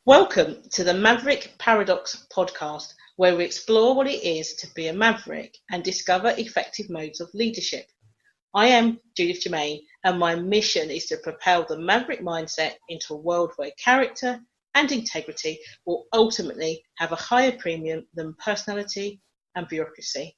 Welcome to the Maverick Paradox podcast, where we explore what it is to be a maverick and discover effective modes of leadership. I am Judith Germain, and my mission is to propel the maverick mindset into a world where character and integrity will ultimately have a higher premium than personality and bureaucracy.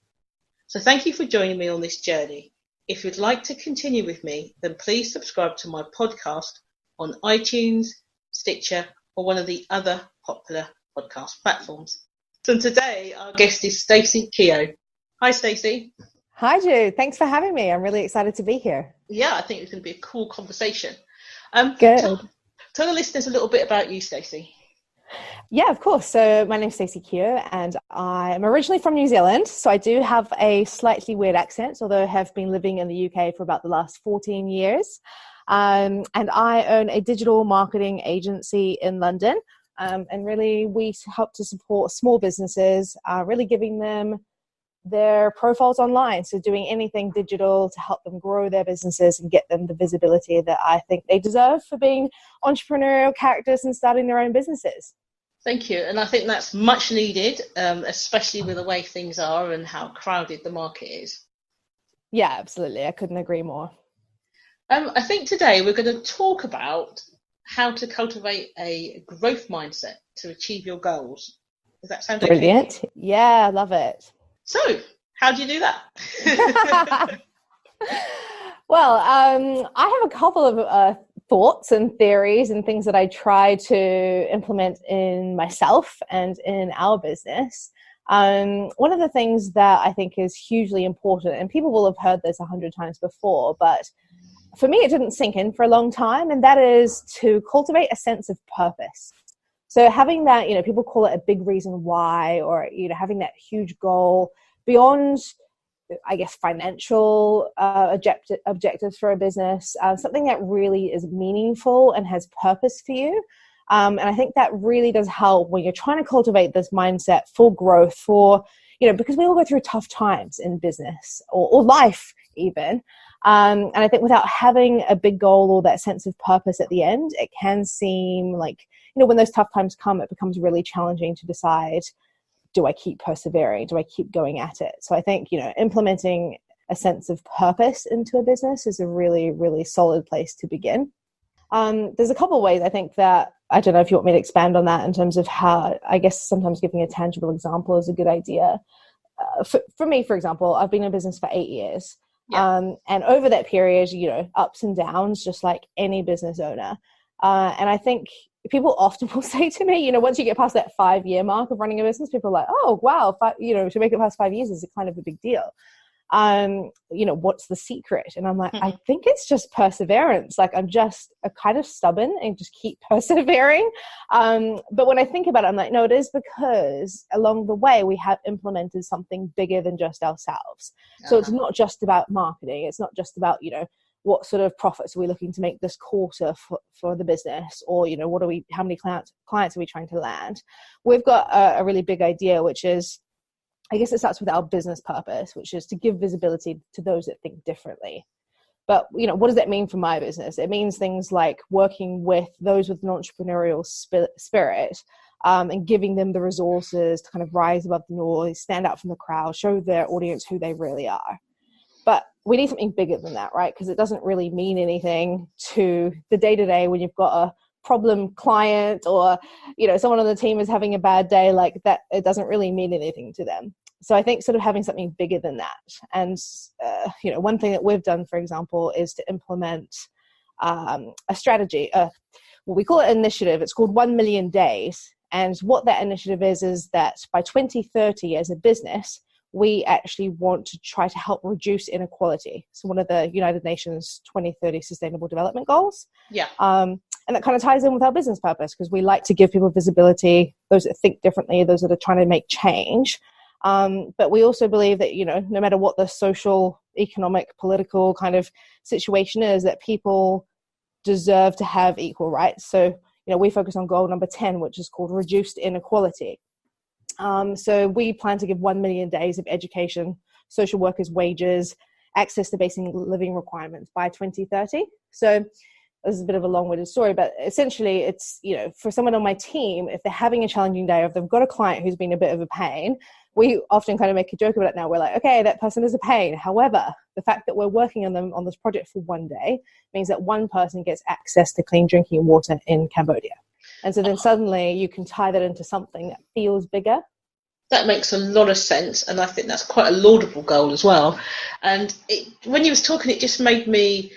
So thank you for joining me on this journey. If you'd like to continue with me, then please subscribe to my podcast on iTunes, Stitcher, or one of the other popular podcast platforms. So today our guest is Stacey Kehoe. Hi Stacey. Hi Jude, thanks for having me. I'm really excited to be here. Yeah, I think it's going to be a cool conversation. Good. Tell the listeners a little bit about you, Stacey. Yeah, of course. So my name's Stacey Kehoe and I am originally from New Zealand. So I do have a slightly weird accent, although I have been living in the UK for about the last 14 years. And I own a digital marketing agency in London. And really we help to support small businesses, really giving them their profiles online. So doing anything digital to help them grow their businesses and get them the visibility that I think they deserve for being entrepreneurial characters and starting their own businesses. Thank you. And I think that's much needed, especially with the way things are and how crowded the market is. Yeah, absolutely. I couldn't agree more. I think today we're going to talk about how to cultivate a growth mindset to achieve your goals. Does that sound brilliant? Okay? Yeah, I love it. So, how do you do that? Well, I have a couple of thoughts and theories and things that I try to implement in myself and in our business. One of the things that I think is hugely important, and people will have heard this 100 times before, but for me, it didn't sink in for a long time, and that is to cultivate a sense of purpose. So having that, people call it a big reason why, or, having that huge goal beyond, I guess, financial objectives for a business, something that really is meaningful and has purpose for you. And I think that really does help when you're trying to cultivate this mindset for growth, because we all go through tough times in business or life even. And I think without having a big goal or that sense of purpose at the end, it can seem like, when those tough times come, it becomes really challenging to decide, do I keep persevering? Do I keep going at it? So I think, implementing a sense of purpose into a business is a really, really solid place to begin. There's a couple of ways I think that, I don't know if you want me to expand on that in terms of how, I guess sometimes giving a tangible example is a good idea. For me, for example, I've been in business for 8 years. Yeah. And over that period, ups and downs, just like any business owner. And I think people often will say to me, once you get past that 5-year mark of running a business, people are like, oh, wow, to make it past 5 years is a kind of a big deal. What's the secret? And I'm like, I think it's just perseverance. Like I'm just a kind of stubborn and just keep persevering. But when I think about it, I'm like, no, it is because along the way we have implemented something bigger than just ourselves. So it's not just about marketing. It's not just about, what sort of profits are we looking to make this quarter for the business, or, how many clients are we trying to land? We've got a really big idea, which is, I guess it starts with our business purpose, which is to give visibility to those that think differently. But, what does that mean for my business? It means things like working with those with an entrepreneurial spirit and giving them the resources to kind of rise above the noise, stand out from the crowd, show their audience who they really are. But we need something bigger than that, right? Because it doesn't really mean anything to the day-to-day when you've got a problem client or, someone on the team is having a bad day like that. It doesn't really mean anything to them. So I think sort of having something bigger than that. And, one thing that we've done, for example, is to implement a strategy. We call it an initiative. It's called 1 million days. And what that initiative is that by 2030 as a business, we actually want to try to help reduce inequality. So one of the United Nations 2030 Sustainable Development Goals. Yeah. And that kind of ties in with our business purpose, because we like to give people visibility, those that think differently, those that are trying to make change. But we also believe that, no matter what the social, economic, political kind of situation is, that people deserve to have equal rights. So, we focus on goal number 10, which is called reduced inequality. So we plan to give 1 million days of education, social workers' wages, access to basic living requirements by 2030. So this is a bit of a long-winded story, but essentially it's, for someone on my team, if they're having a challenging day, or if they've got a client who's been a bit of a pain, we often kind of make a joke about it now. We're like, okay, that person is a pain. However, the fact that we're working on them on this project for one day means that one person gets access to clean drinking water in Cambodia. And so then suddenly you can tie that into something that feels bigger. That makes a lot of sense, and I think that's quite a laudable goal as well. And when you was talking, it just made me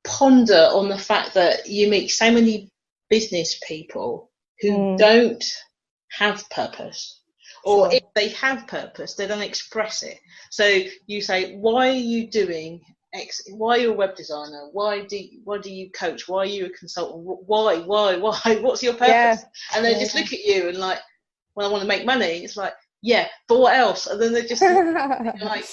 ponder on the fact that you meet so many business people who don't have purpose, or if they have purpose, they don't express it. So you say, why are you doing X? Why are you a web designer? Why do you coach? Why are you a consultant? Why? What's your purpose? Yeah. And they just look at you and like, well, I want to make money. It's like, yeah, but what else? And then they're just like,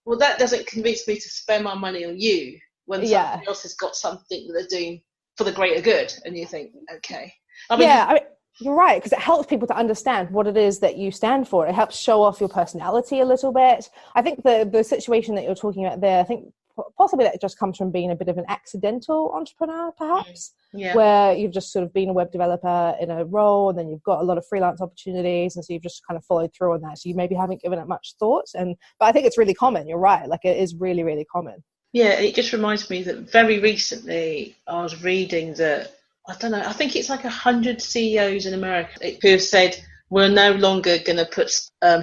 well, that doesn't convince me to spend my money on you when somebody else has got something that they're doing for the greater good. And you think, okay. I mean, you're right, because it helps people to understand what it is that you stand for. It helps show off your personality a little bit. I think the situation that you're talking about there, I think possibly that just comes from being a bit of an accidental entrepreneur, perhaps, where you've just sort of been a web developer in a role, and then you've got a lot of freelance opportunities, and so you've just kind of followed through on that. So you maybe haven't given it much thought. But I think it's really common. You're right. Like, it is really, really common. Yeah, it just reminds me that very recently I was reading that, I don't know, I think it's like 100 CEOs in America who have said, we're no longer going to put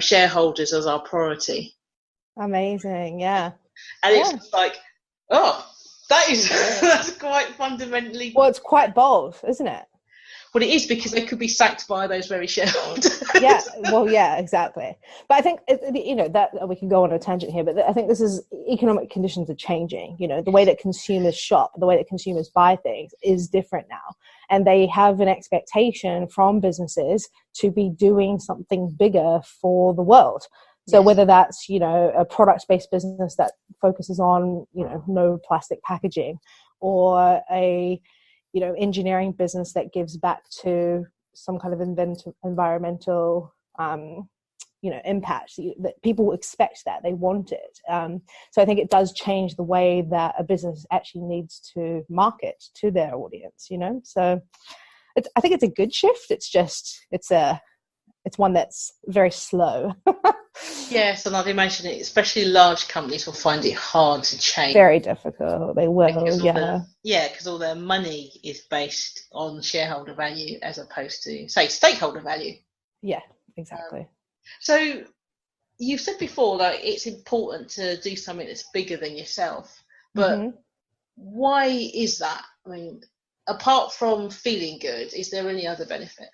shareholders as our priority. Amazing, yeah. And it's just like, oh, that's quite fundamentally... Well, it's quite bold, isn't it? Well, it is, because they could be sacked by those very shareholders. Yeah, exactly. But I think, that we can go on a tangent here, but I think this is, economic conditions are changing. The way that consumers shop, the way that consumers buy things is different now. And they have an expectation from businesses to be doing something bigger for the world. So whether that's, a product-based business that focuses on, no plastic packaging, or a engineering business that gives back to some kind of environmental, impact, that people expect, that they want it. So I think it does change the way that a business actually needs to market to their audience, So I think it's a good shift. It's just, it's one that's very slow. Yes, and I'd imagine it, especially large companies, will find it hard to change. Very difficult. They will, because all their money is based on shareholder value as opposed to, say, stakeholder value. Yeah, exactly. So you've said before that it's important to do something that's bigger than yourself, but why is that? I mean, apart from feeling good, is there any other benefit?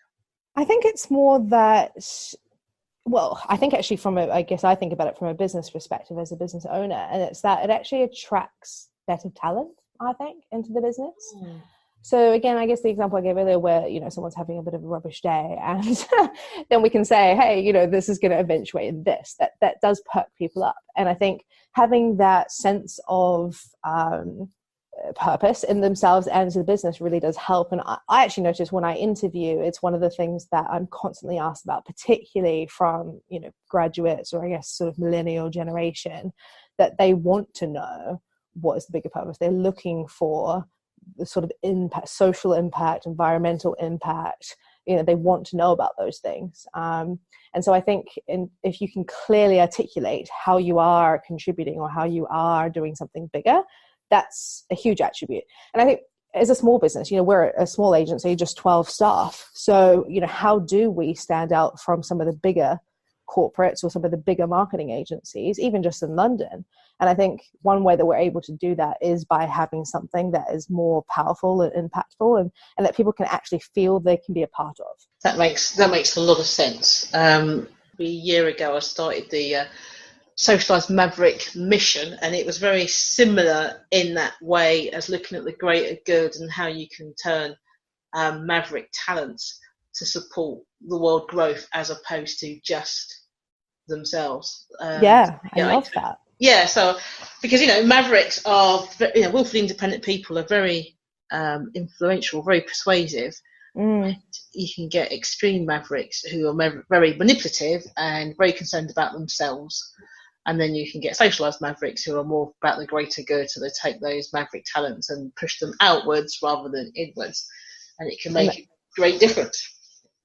I think it's more that, well, I think actually I think about it from a business perspective as a business owner, and it's that it actually attracts better talent, I think, into the business. So again, I guess the example I gave earlier where, someone's having a bit of a rubbish day, and then we can say, hey, this is going to eventuate in this, that does perk people up. And I think having that sense of purpose in themselves and to the business really does help. And I actually notice when I interview, it's one of the things that I'm constantly asked about, particularly from graduates, or I guess sort of millennial generation, that they want to know what is the bigger purpose. They're looking for the sort of impact, social impact, environmental impact. They want to know about those things. And so I think if you can clearly articulate how you are contributing or how you are doing something bigger, that's a huge attribute. And I think as a small business, we're a small agency, just 12 staff. So, how do we stand out from some of the bigger corporates or some of the bigger marketing agencies, even just in London? And I think one way that we're able to do that is by having something that is more powerful and impactful, and that people can actually feel they can be a part of. That makes a lot of sense. A year ago, I started the Socialised Maverick mission, and it was very similar in that way as looking at the greater good and how you can turn Maverick talents to support the world growth as opposed to just themselves. I love that. Yeah, so because Mavericks are willfully independent people, are very influential, very persuasive. And you can get extreme Mavericks who are very manipulative and very concerned about themselves. And then you can get socialized mavericks who are more about the greater good. So they take those maverick talents and push them outwards rather than inwards. And it can make a great difference.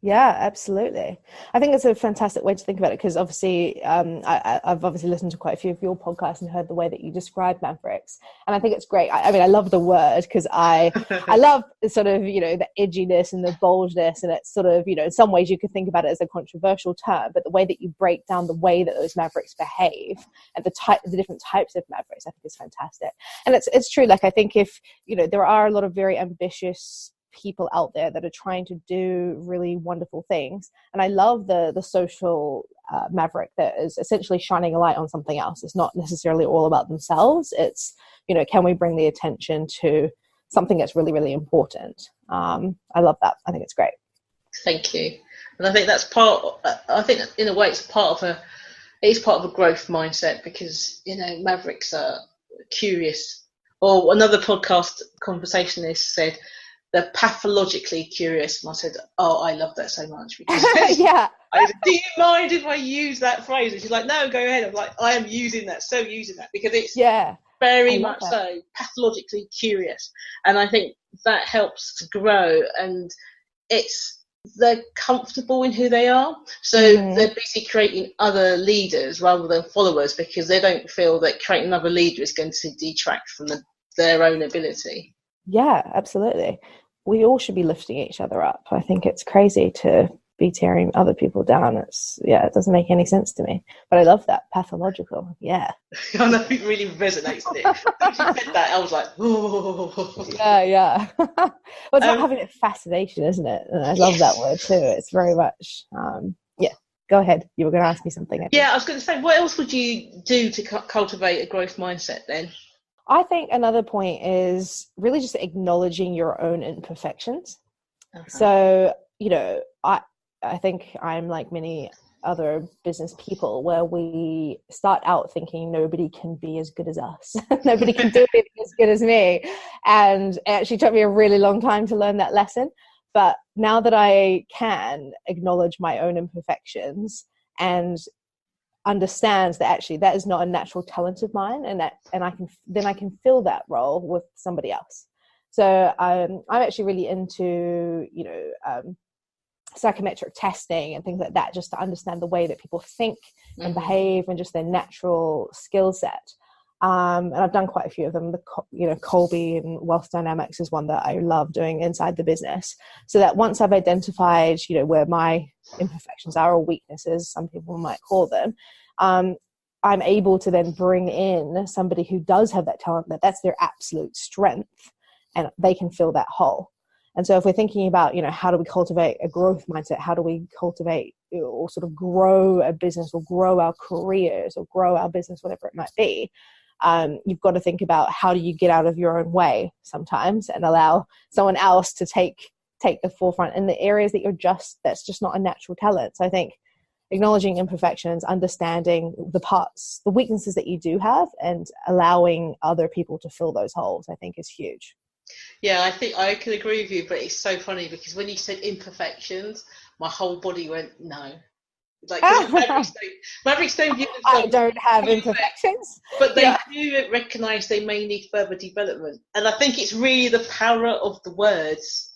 Yeah, absolutely. I think it's a fantastic way to think about it, because obviously I've obviously listened to quite a few of your podcasts and heard the way that you describe Mavericks. And I think it's great. I mean, I love the word, because I love sort of, the edginess and the boldness. And it's sort of, in some ways you could think about it as a controversial term, but the way that you break down the way that those Mavericks behave and the different types of Mavericks, I think is fantastic. And it's true. Like, I think if, there are a lot of very ambitious people out there that are trying to do really wonderful things, and I love the social maverick that is essentially shining a light on something else. It's not necessarily all about themselves. It's, can we bring the attention to something that's really, really important? I love that. I think it's great. Thank you. And I think that's I think in a way it's part of a growth mindset, because mavericks are curious. Or another podcast conversationalist said they're pathologically curious, and I said, "Oh, I love that so much." Because yeah, I said, "Do you mind if I use that phrase?" And she's like, "No, go ahead." I'm like, "I am using that, because it's very much so pathologically curious," and I think that helps to grow. And they're comfortable in who they are, so they're busy creating other leaders rather than followers, because they don't feel that creating another leader is going to detract from their own ability. Yeah, absolutely. We all should be lifting each other up. I think it's crazy to be tearing other people down. It doesn't make any sense to me. But I love that. Pathological. Yeah. I know, it really resonates. When she said that, I was like, oh. Yeah. Well, it's about having a fascination, isn't it? And I love that word too. It's very much, Go ahead. You were going to ask me something. I was going to say, what else would you do to cultivate a growth mindset then? I think another point is really just acknowledging your own imperfections. So, I think I'm like many other business people, where we start out thinking nobody can be as good as us. Nobody can do anything as good as me. And it actually took me a really long time to learn that lesson. But now that I can acknowledge my own imperfections and understands that actually that is not a natural talent of mine, and I can fill that role with somebody else. So I'm actually really into psychometric testing and things like that, just to understand the way that people think and behave and just their natural skill set. And I've done quite a few of them. Colby and Wealth Dynamics is one that I love doing inside the business, so that once I've identified, where my imperfections are, or weaknesses, some people might call them, I'm able to then bring in somebody who does have that talent, that's their absolute strength, and they can fill that hole. And so if we're thinking about, how do we cultivate a growth mindset? How do we cultivate or sort of grow a business, or grow our careers, or grow our business, whatever it might be? You've got to think about, how do you get out of your own way sometimes and allow someone else to take the forefront in the areas that that's just not a natural talent. So I think acknowledging imperfections, understanding the weaknesses that you do have, and allowing other people to fill those holes, I think is huge. Yeah, I think I can agree with you, but it's so funny because when you said imperfections, my whole body went, no. Like, Mavericks don't view themselves. I don't have imperfections, but they do recognise they may need further development, and I think it's really the power of the words.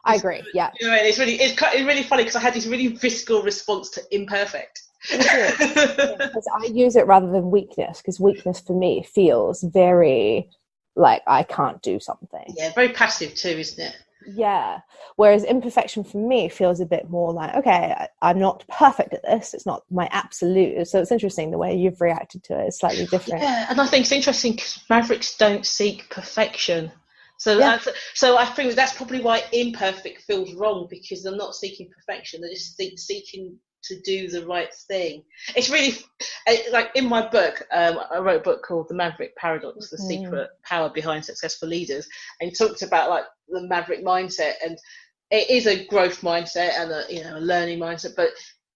I agree. Yeah, it's really funny, because I had this really visceral response to imperfect. Because I use it rather than weakness, because weakness for me feels very like I can't do something. Yeah, very passive too, isn't it? Yeah. Whereas imperfection for me feels a bit more like, okay, I'm not perfect at this. It's not my absolute. So it's interesting the way you've reacted to it is slightly different. Yeah, and I think it's interesting because Mavericks don't seek perfection. So I think that's probably why imperfect feels wrong, because they're not seeking perfection. They're just seeking to do the right thing. It's really like in my book, I wrote a book called The Maverick Paradox, The Secret Power Behind Successful Leaders, and talked about like the Maverick mindset. And it is a growth mindset and a learning mindset, but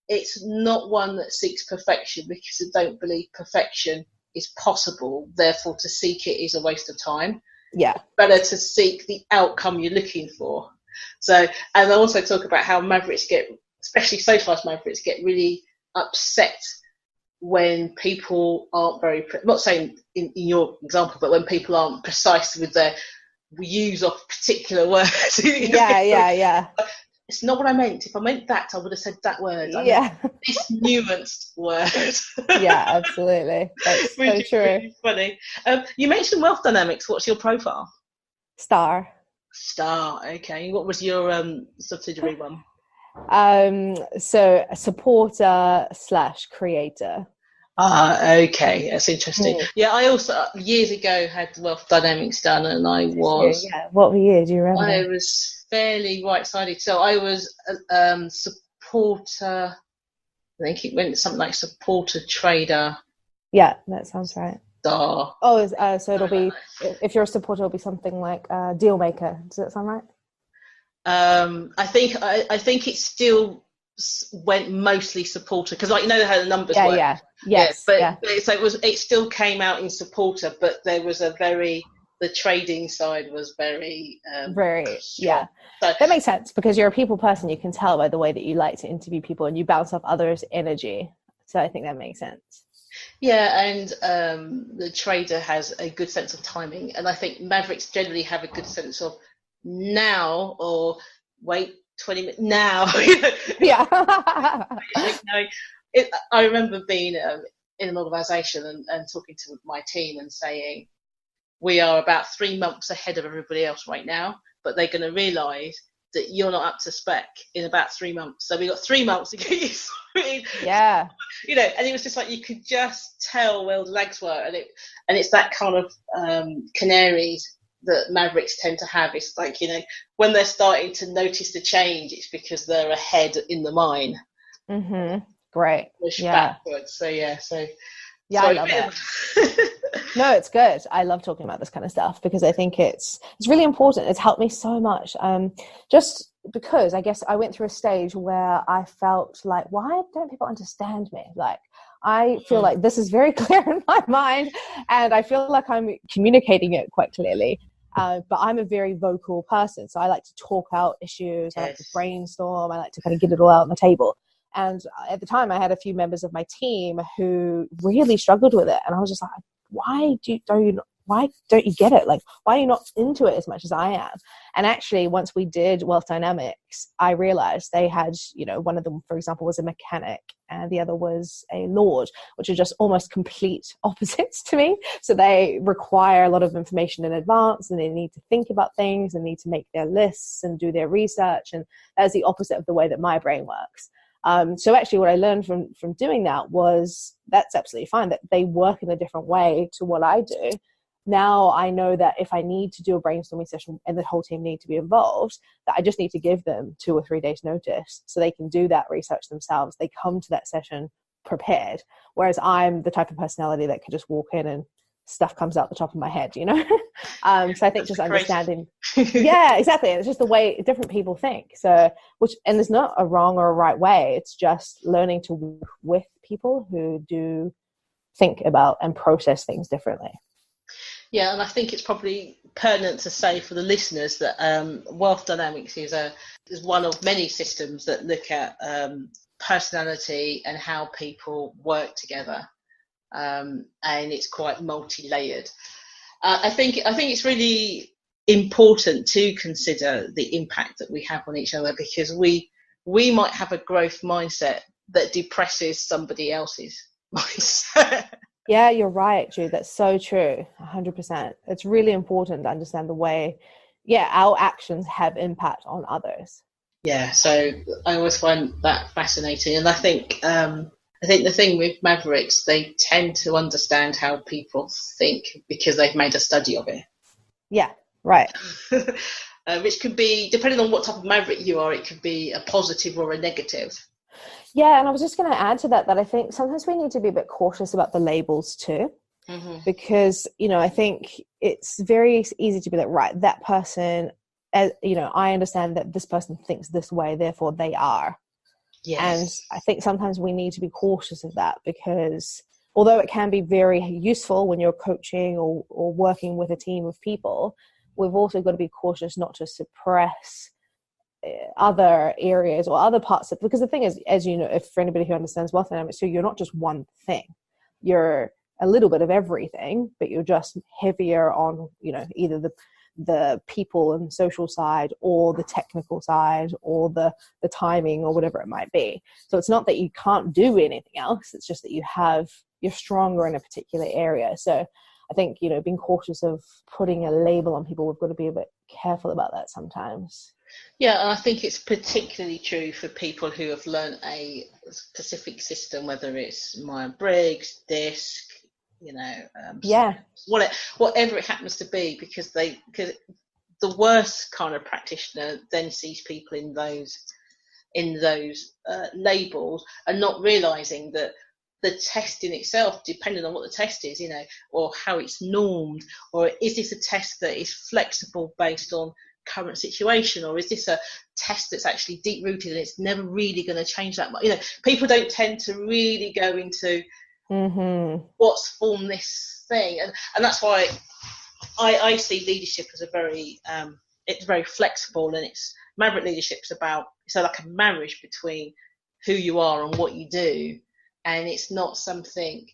it's not one that seeks perfection, because I don't believe perfection is possible. Therefore, to seek it is a waste of time. Yeah. Better to seek the outcome you're looking for. So, and I also talk about how Mavericks especially socialized Mavericks, get really upset when people aren't very, I'm not saying in your example, but when people aren't precise with their use of particular words. Yeah. It's not what I meant. If I meant that, I would have said that word. I Yeah. meant this nuanced word. Yeah, absolutely. That's Which so is true. really funny. You mentioned wealth dynamics. What's your profile? Star. Okay. What was your subsidiary one? So a supporter / creator. Okay, that's interesting. Yeah, I also years ago had wealth dynamics done, and I was What were you? Do you remember? I was fairly right-sided. So I was supporter. I think it went something like supporter trader. Yeah, that sounds right. Star. Oh, so it'll be, if you're a supporter, it'll be something like deal maker. Does that sound right? I think it still went mostly supporter because, like, you know how the numbers work. Yeah. Yes. But so it still came out in supporter, but there was the trading side was very strong. So that makes sense because you're a people person. You can tell by the way that you like to interview people and you bounce off others' energy. So I think that makes sense. Yeah, and the trader has a good sense of timing, and I think Mavericks generally have a good sense of now or wait 20 minutes now. Yeah. I remember being in an organisation and talking to my team and saying, we are about 3 months ahead of everybody else right now, but they're going to realise that you're not up to spec in about 3 months. So we got 3 months to get you sorted. Yeah. And it was just like you could just tell where the legs were, and it's that kind of canaries that Mavericks tend to have. It's like, when they're starting to notice the change, it's because they're ahead in the mine. Mm-hmm. Great. Push backwards. So yeah, sorry. I love it. No, it's good. I love talking about this kind of stuff because I think it's really important. It's helped me so much. Just because I guess I went through a stage where I felt like, why don't people understand me? Like, I feel like this is very clear in my mind and I feel like I'm communicating it quite clearly. But I'm a very vocal person. So I like to talk out issues. I like to brainstorm. I like to kind of get it all out on the table. And at the time I had a few members of my team who really struggled with it. And I was just like, why don't you get it? Like, why are you not into it as much as I am? And actually, once we did wealth dynamics, I realized they had, one of them, for example, was a mechanic and the other was a lord, which are just almost complete opposites to me. So they require a lot of information in advance and they need to think about things and need to make their lists and do their research. And that's the opposite of the way that my brain works. So actually what I learned from doing that was that's absolutely fine, that they work in a different way to what I do. Now I know that if I need to do a brainstorming session and the whole team need to be involved, that I just need to give them 2 or 3 days notice so they can do that research themselves. They come to that session prepared. Whereas I'm the type of personality that could just walk in and stuff comes out the top of my head, So I think just understanding. Yeah, exactly. And it's just the way different people think. So, and there's not a wrong or a right way. It's just learning to work with people who do think about and process things differently. Yeah, and I think it's probably pertinent to say for the listeners that wealth dynamics is one of many systems that look at personality and how people work together, and it's quite multi-layered. I think it's really important to consider the impact that we have on each other, because we might have a growth mindset that depresses somebody else's mindset. Yeah, you're right, Jude. That's so true. 100%. It's really important to understand the way, our actions have impact on others. Yeah, so I always find that fascinating, and I think the thing with Mavericks, they tend to understand how people think because they've made a study of it. Yeah, right. Which could be, depending on what type of Maverick you are, it could be a positive or a negative. Yeah, and I was just going to add to that I think sometimes we need to be a bit cautious about the labels too, because, I think it's very easy to be like, right, that person, I understand that this person thinks this way, therefore they are. Yes. And I think sometimes we need to be cautious of that, because although it can be very useful when you're coaching or working with a team of people, we've also got to be cautious not to suppress other areas or other parts of, because the thing is, as you know, if for anybody who understands wealth dynamics, so you're not just one thing, you're a little bit of everything, but you're just heavier on, either the people and social side or the technical side or the timing or whatever it might be. So it's not that you can't do anything else, it's just that you're stronger in a particular area. So I think, being cautious of putting a label on people, we've got to be a bit careful about that sometimes. Yeah, and I think it's particularly true for people who have learned a specific system, whether it's Myers-Briggs, DISC, whatever it happens to be, because the worst kind of practitioner then sees people in those labels and not realizing that the test in itself, depending on what the test is, or how it's normed, or is this a test that is flexible based on current situation, or is this a test that's actually deep rooted and it's never really going to change that much? People don't tend to really go into what's formed this thing, and that's why I see leadership as it's very flexible, and it's Maverick leadership's about, it's like a marriage between who you are and what you do, and it's not something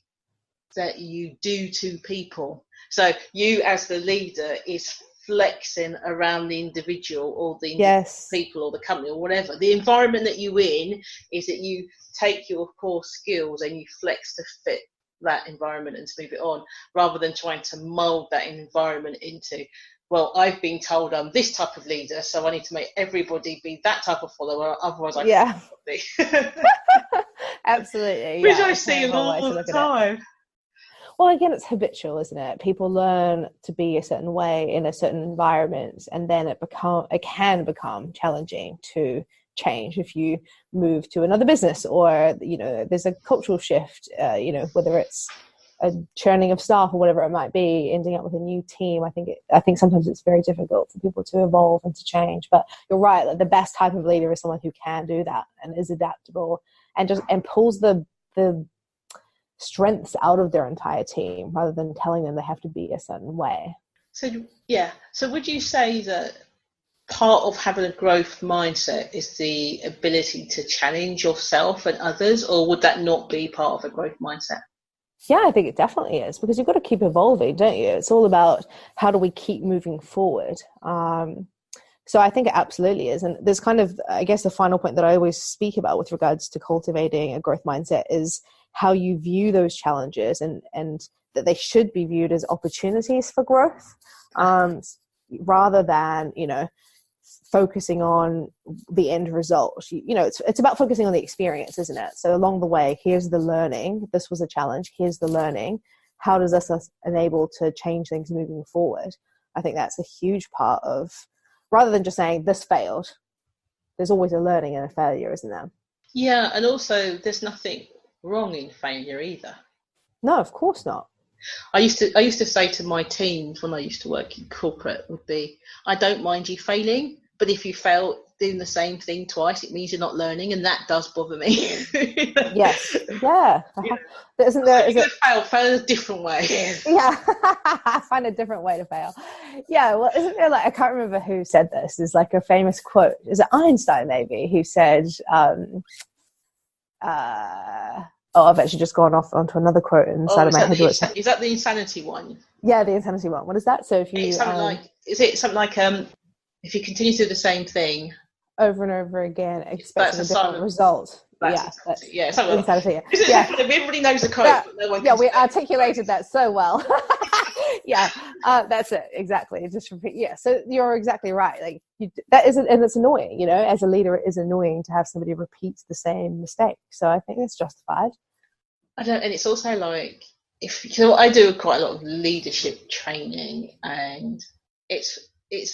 that you do to people. So you as the leader is flexing around the individual or the people or the company or whatever. The environment that you're in is that you take your core skills and you flex to fit that environment and to move it on, rather than trying to mold that environment into, well, I've been told I'm this type of leader, so I need to make everybody be that type of follower, otherwise I can't be. Absolutely. Which I see all the time. Well, again, it's habitual, isn't it? People learn to be a certain way in a certain environment, and then it can become challenging to change if you move to another business, or there's a cultural shift, whether it's a churning of staff or whatever it might be, ending up with a new team. I think sometimes it's very difficult for people to evolve and to change. But you're right, like the best type of leader is someone who can do that and is adaptable and pulls the strengths out of their entire team, rather than telling them they have to be a certain way. So would you say that part of having a growth mindset is the ability to challenge yourself and others, or would that not be part of a growth mindset? Yeah, I think it definitely is, because you've got to keep evolving, don't you? It's all about how do we keep moving forward. So I think it absolutely is. And there's kind of, I guess, the final point that I always speak about with regards to cultivating a growth mindset is how you view those challenges, and that they should be viewed as opportunities for growth, rather than, focusing on the end result. It's about focusing on the experience, isn't it? So along the way, here's the learning. This was a challenge. Here's the learning. How does this enable to change things moving forward? I think that's a huge part of, rather than just saying this failed, there's always a learning and a failure, isn't there? Yeah, and also there's nothing wrong in failure either. No, of course not. I used to say to my teams when I used to work in corporate would be, I don't mind you failing, but if you fail doing the same thing twice, it means you're not learning, and that does bother me. Yes. Yeah. Isn't there? Fail a different way. Yeah. Find a different way to fail. Yeah. Well, isn't there, like, I can't remember who said this. There's like a famous quote. Is it Einstein maybe, who said, I've actually just gone off onto another quote inside of my head. Is that the insanity one? Yeah, the insanity one. What is that? So if you, is it something like if you continue to do the same thing over and over again, expecting a different result. Something insanity. Like, yeah. Everybody knows the quote. Yeah, but no one we articulated that so well. Yeah, that's it, exactly. Just repeat. Yeah, so you're exactly right. Like and it's annoying. As a leader, it is annoying to have somebody repeat the same mistake. So I think it's justified. And it's also like, I do quite a lot of leadership training, and it's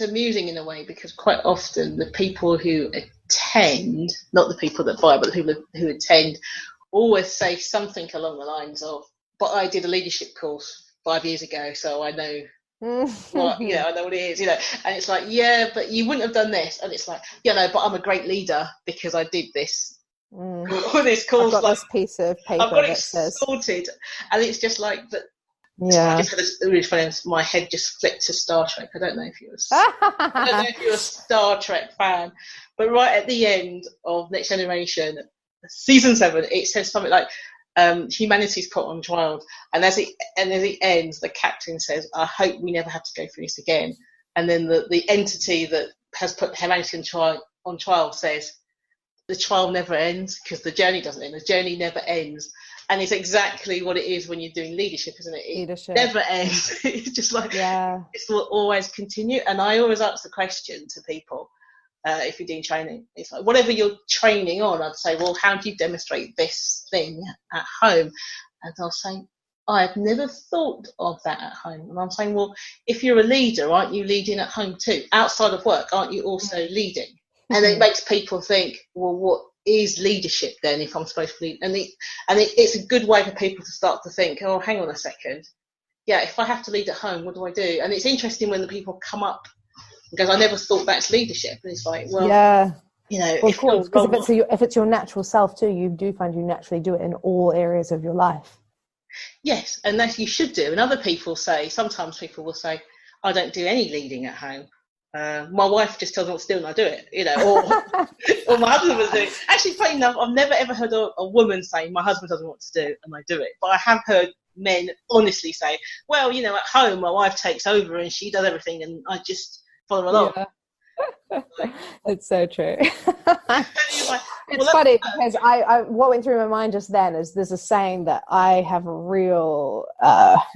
amusing in a way, because quite often the people who attend, not the people that buy, but the people who attend, always say something along the lines of, but I did a leadership course 5 years ago, so I know I know what it is, and it's like, yeah, but you wouldn't have done this, and it's like, but I'm a great leader because I did this. This course, I've got this piece of paper I've got it that says sorted, and it's just like that. Yeah. I just had a really funny, my head just flipped to Star Trek. I don't know if you're a Star Trek fan, but right at the end of Next Generation, season 7, it says something like, humanity's put on trial, and as it ends, the captain says, "I hope we never have to go through this again." And then the entity that has put humanity on trial says, "The trial never ends, because the journey doesn't end. The journey never ends." And it's exactly what it is when you're doing leadership, isn't it? Leadership never ends. It's just like, it will always continue. And I always ask the question to people, if you're doing training, it's like, whatever you're training on, I'd say, well, how do you demonstrate this thing at home? And they'll say, I've never thought of that at home. And I'm saying, well, if you're a leader, aren't you leading at home too? Outside of work, aren't you also leading? And it makes people think, well, what is leadership then, if I'm supposed to lead? And it's a good way for people to start to think, oh, hang on a second. Yeah, if I have to lead at home, what do I do? And it's interesting when the people come up and goes, I never thought that's leadership. And it's like, well, you know, well, of course, because if it's your natural self too, you do find you naturally do it in all areas of your life. Yes, and that you should do. And other people say, sometimes people will say, I don't do any leading at home. My wife just tells me what to do and I do it, you know, or my husband will do it. Actually, funny enough, I've never ever heard a woman say, my husband doesn't know what to do and I do it. But I have heard men honestly say, well, you know, at home, my wife takes over and she does everything and I just follow along. Yeah. It's so true. It's funny because what went through my mind just then is there's a saying that I have a real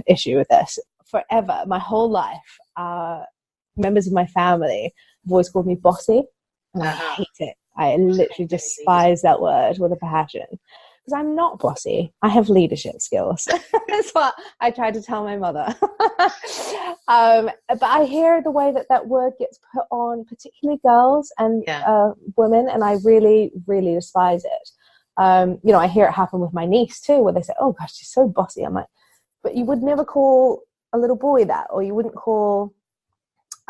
issue with this. Forever, my whole life, members of my family have always called me bossy, and I hate it. I literally despise that word with a passion, because I'm not bossy. I have leadership skills. That's what I tried to tell my mother. But I hear the way that word gets put on particularly girls and women, and I really, really despise it. You know, I hear it happen with my niece too, where they say, oh gosh, she's so bossy. I'm like, but you would never call a little boy that, or you wouldn't call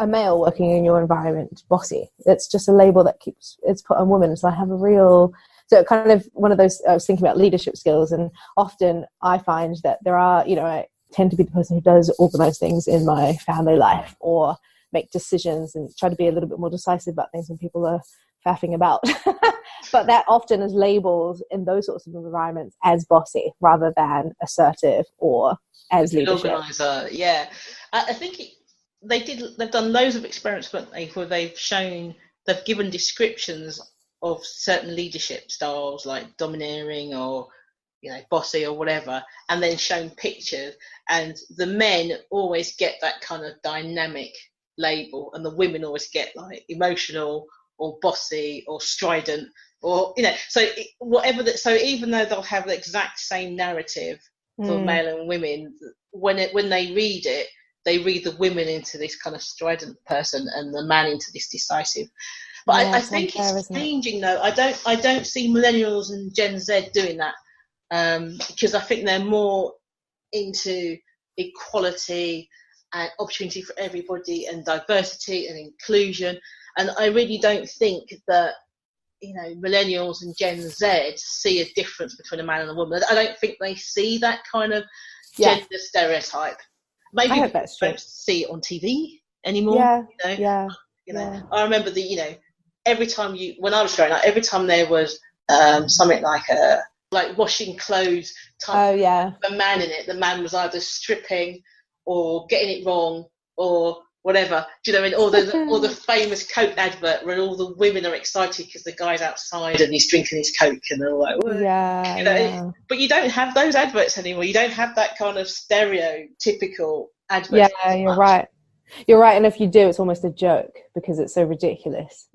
a male working in your environment bossy. It's just a label that it's put on women. So I have a real, so kind of one of those, I was thinking about leadership skills, and often I find that there are, you know, I tend to be the person who does organize things in my family life or make decisions and try to be a little bit more decisive about things when people are faffing about. But that often is labeled in those sorts of environments as bossy rather than assertive or as leadership. Organizer, yeah. I think they've done loads of experiments where they've given descriptions of certain leadership styles like domineering or, you know, bossy or whatever, and then shown pictures, and the men always get that kind of dynamic label and the women always get like emotional or bossy or strident, or, you know, so whatever that, so even though they'll have the exact same narrative for male and women, when they read it, they read the women into this kind of strident person and the man into this decisive. But I think it's changing though. I don't see millennials and Gen Z doing that, because I think they're more into equality and opportunity for everybody and diversity and inclusion. And I really don't think that, you know, millennials and Gen Z see a difference between a man and a woman. I don't think they see that kind of gender stereotype. Maybe we don't see it on TV anymore. You know, I remember every time when I was growing up, every time there was something like washing clothes type of a man in it, the man was either stripping or getting it wrong or whatever. Do you know, in all the famous Coke advert where all the women are excited because the guy's outside and he's drinking his Coke and they're all like, well, but you don't have those adverts anymore. You don't have that kind of stereotypical advert. Yeah, you're right. You're right, and if you do, it's almost a joke because it's so ridiculous.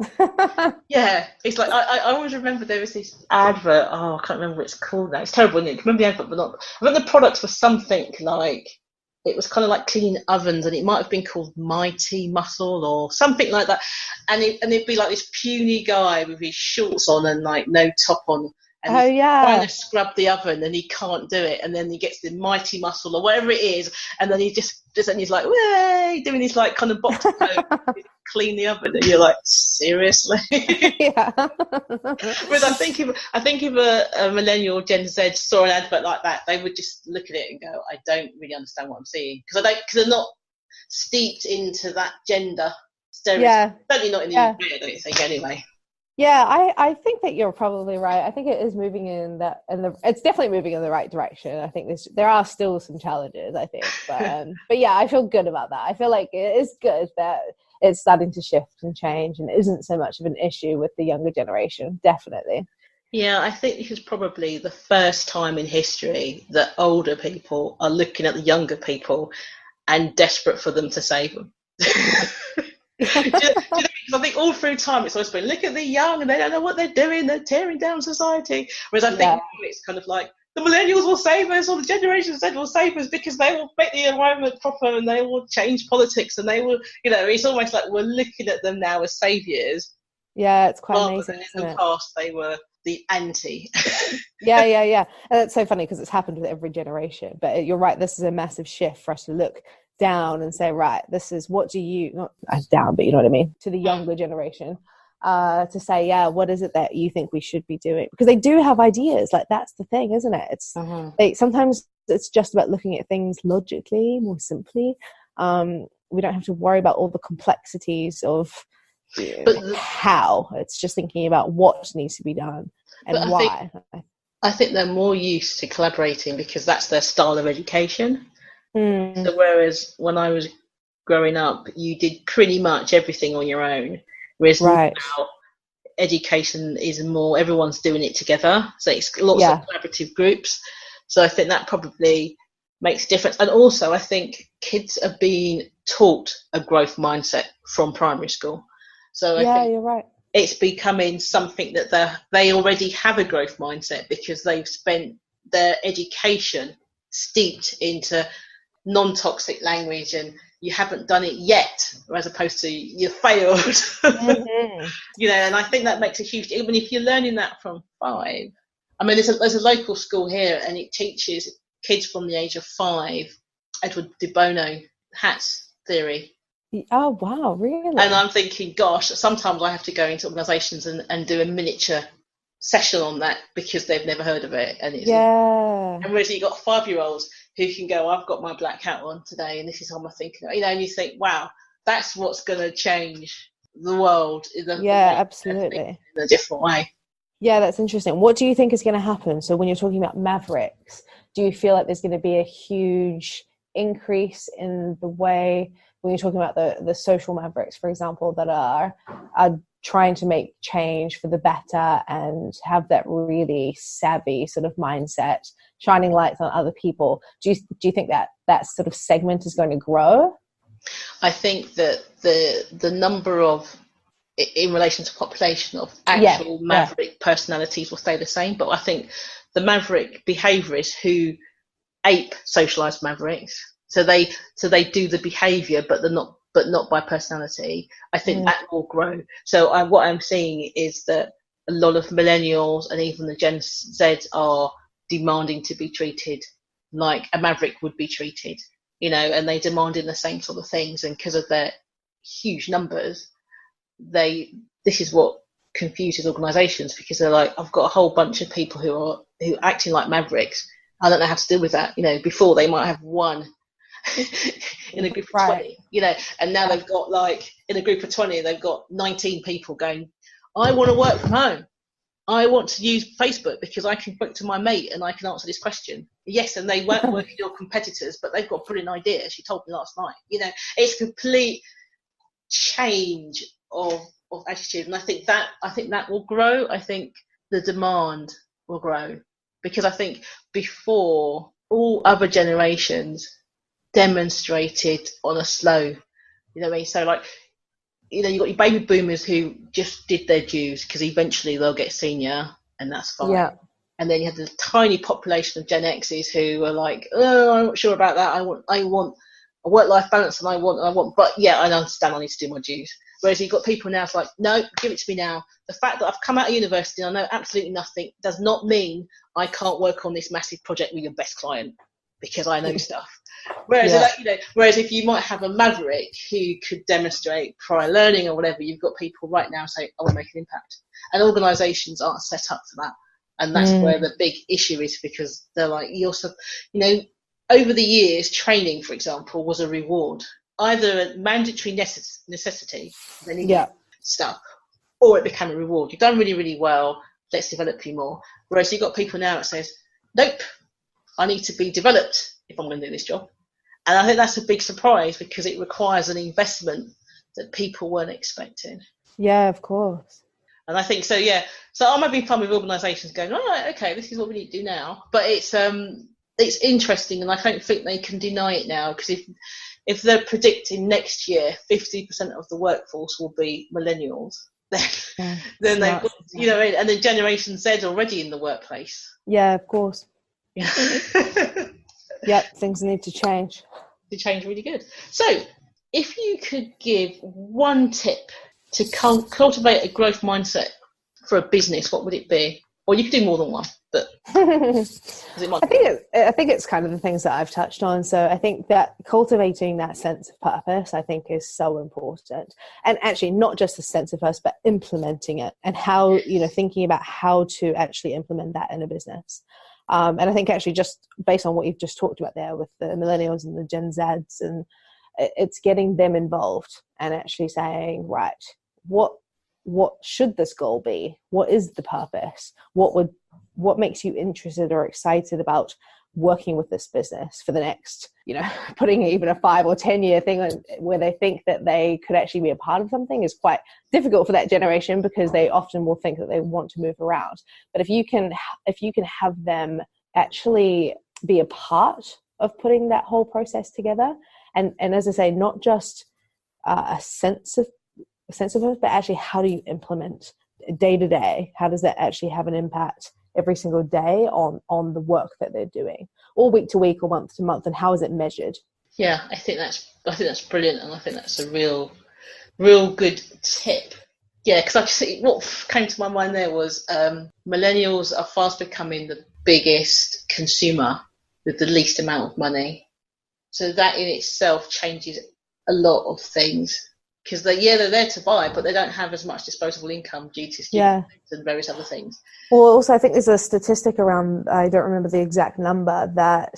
Yeah, it's like I always remember there was this advert. Oh, I can't remember what it's called now. It's terrible, isn't it? I can remember the advert, but not. I think the product was something like, it was kind of like cleaning ovens, and it might have been called Mighty Muscle or something like that. And it'd be like this puny guy with his shorts on and like no top on, and Oh he's trying yeah. to scrub the oven and he can't do it, and then he gets the mighty muscle or whatever it is, and then he just and he's like, way, doing his like kind of box pose, clean the oven, and you're like, seriously? Yeah. Whereas I think if a millennial Gen Z saw an advert like that, they would just look at it and go, I don't really understand what I'm seeing, because they're not steeped into that gender stereotype. Yeah. Certainly not in the UK, I don't think, anyway. Yeah, I think that you're probably right. I think it is moving it's definitely moving in the right direction. I think there are still some challenges, I think, but yeah, I feel good about that. I feel like it is good that it's starting to shift and change and isn't so much of an issue with the younger generation. Definitely. Yeah, I think this is probably the first time in history that older people are looking at the younger people and desperate for them to save them. Do you know, because I think all through time it's always been, look at the young and they don't know what they're doing, they're tearing down society. Whereas I think now it's kind of like, the millennials will save us, or the Generation Z will save us, because they will make the environment proper and they will change politics, and they will, it's almost like we're looking at them now as saviours. Yeah, it's quite amazing. In the past, they were the anti. Yeah. And it's so funny because it's happened with every generation. But you're right, this is a massive shift for us to look down and say, right, this is what do you, not as down, but you know what I mean, to the younger generation, to say, yeah, what is it that you think we should be doing? Because they do have ideas. Like, that's the thing, isn't it? It's sometimes it's just about looking at things logically, more simply. We don't have to worry about all the complexities of how. It's just thinking about what needs to be done and why. I think they're more used to collaborating because that's their style of education. So whereas when I was growing up, you did pretty much everything on your own, whereas now education is more, everyone's doing it together. So it's lots of collaborative groups. So I think that probably makes a difference. And also I think kids are being taught a growth mindset from primary school. So I think you're right. It's becoming something that they already have a growth mindset because they've spent their education steeped into non-toxic language, and you haven't done it yet, as opposed to you failed. And I think that makes a huge, even if you're learning that from 5. I mean, there's a local school here and it teaches kids from the age of 5 Edward de Bono hats theory. Oh wow, really? And I'm thinking, gosh, sometimes I have to go into organisations and do a miniature session on that because they've never heard of it. And and whereas you've got 5-year-olds who can go, I've got my black hat on today and this is how I'm thinking, and you think, wow, that's what's going to change the world absolutely, in a different way. Yeah, that's interesting. What do you think is going to happen? So when you're talking about Mavericks, do you feel like there's going to be a huge increase in the way, when you're talking about the social Mavericks, for example, that are trying to make change for the better and have that really savvy sort of mindset, shining lights on other people? Do you think that sort of segment is going to grow? I think that the number of, in relation to population, of actual Maverick personalities will stay the same, but I think the Maverick behaviourists who ape socialised Mavericks, so they do the behaviour, but not by personality, I think that will grow. So what I'm seeing is that a lot of millennials and even the Gen Z are demanding to be treated like a Maverick would be treated, and they demanding the same sort of things. And because of their huge numbers, this is what confuses organisations, because they're like, I've got a whole bunch of people who are acting like Mavericks. I don't know how to deal with that. Before they might have one in a group of 20, and now they've got, like, in a group of 20, they've got 19 people going, I want to work from home. I want to use Facebook because I can book to my mate and I can answer this question. Yes, and they won't work with your competitors, but they've got brilliant ideas. She told me last night. It's complete change of attitude, and I think that will grow. I think the demand will grow, because I think before, all other generations demonstrated on a slow, so like, you got your baby boomers who just did their dues because eventually they'll get senior and that's fine. And then you had the tiny population of Gen X's who are like, oh, I'm not sure about that, I want a work-life balance, and I want, but yeah, I understand I need to do my dues. Whereas you've got people now, it's like, no, give it to me now. The fact that I've come out of university and I know absolutely nothing does not mean I can't work on this massive project with your best client because I know stuff. Whereas, whereas if you might have a maverick who could demonstrate prior learning or whatever, you've got people right now saying, I want to make an impact. And organisations aren't set up for that. And that's where the big issue is, because they're like, over the years, training, for example, was a reward, either a mandatory necessity, then you get stuff, or it became a reward. You've done really, really well, let's develop you more. Whereas you've got people now that says, nope, I need to be developed if I'm going to do this job. And I think that's a big surprise because it requires an investment that people weren't expecting. Yeah, of course. And I think so, yeah. So I might be fun with organisations going, all right, okay, this is what we need to do now. But it's interesting, and I don't think they can deny it now, because if they're predicting next year 50% of the workforce will be millennials, then they, and then Generation Z already in the workplace. Yeah, of course. Yeah. Yep, things need to change. To change really good. So, if you could give one tip to cultivate a growth mindset for a business, what would it be? Or you could do more than one, but I think it's kind of the things that I've touched on. So I think that cultivating that sense of purpose, I think, is so important. And actually not just a sense of purpose, but implementing it, and how, thinking about how to actually implement that in a business. And I think actually, just based on what you've just talked about there with the millennials and the Gen Zs, and it's getting them involved and actually saying, right, what should this goal be? What is the purpose? What makes you interested or excited about working with this business for the next, putting even a 5 or 10 year thing where they think that they could actually be a part of something is quite difficult for that generation, because they often will think that they want to move around. But if you can have them actually be a part of putting that whole process together, and as I say, not just a sense of it, but actually how do you implement day to day? How does that actually have an impact every single day on the work that they're doing, or week to week or month to month, and how is it measured? Yeah, I think that's brilliant, and I think that's a real good tip. Yeah, because what came to my mind there was millennials are fast becoming the biggest consumer with the least amount of money. So that in itself changes a lot of things, because they're there to buy, but they don't have as much disposable income due to student and various other things. Well, also I think there's a statistic around, I don't remember the exact number, that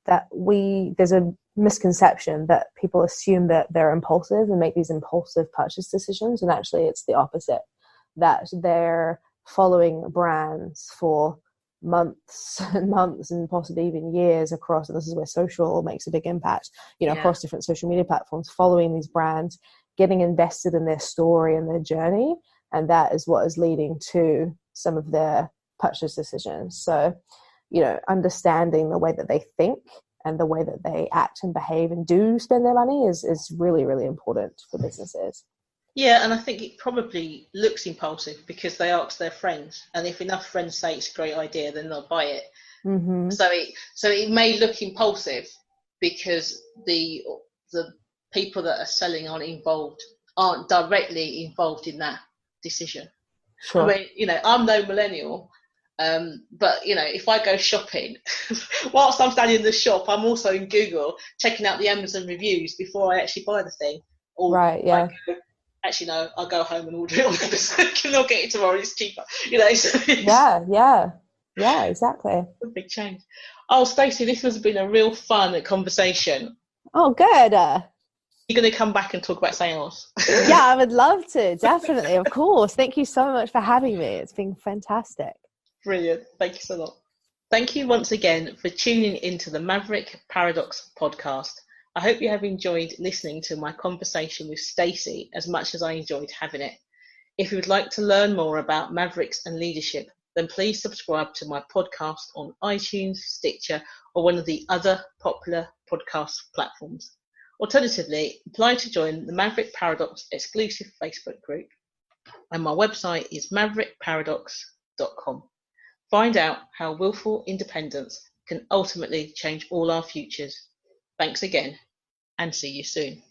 there's a misconception that people assume that they're impulsive and make these impulsive purchase decisions, and actually it's the opposite, that they're following brands for months and months and possibly even years across, and this is where social makes a big impact, across different social media platforms, following these brands, getting invested in their story and their journey, and that is what is leading to some of their purchase decisions. So, understanding the way that they think and the way that they act and behave and do spend their money is really, really important for businesses. Yeah, and I think it probably looks impulsive because they ask their friends, and if enough friends say it's a great idea, then they'll buy it. Mm-hmm. So it may look impulsive because the people that are selling aren't directly involved in that decision. Sure. I mean, I'm no millennial, but if I go shopping, whilst I'm standing in the shop, I'm also in Google checking out the Amazon reviews before I actually buy the thing. Or right, yeah. Actually, no, I'll go home and order it on Amazon. I'll get it tomorrow, it's cheaper. So yeah, exactly. A big change. Oh, Stacey, this has been a real fun conversation. Oh, good. You're going to come back and talk about sales? Yeah, I would love to. Definitely, of course. Thank you so much for having me. It's been fantastic. Brilliant. Thank you so much. Thank you once again for tuning into the Maverick Paradox podcast. I hope you have enjoyed listening to my conversation with Stacey as much as I enjoyed having it. If you would like to learn more about Mavericks and leadership, then please subscribe to my podcast on iTunes, Stitcher, or one of the other popular podcast platforms. Alternatively, apply to join the Maverick Paradox exclusive Facebook group, and my website is maverickparadox.com. Find out how willful independence can ultimately change all our futures. Thanks again, and see you soon.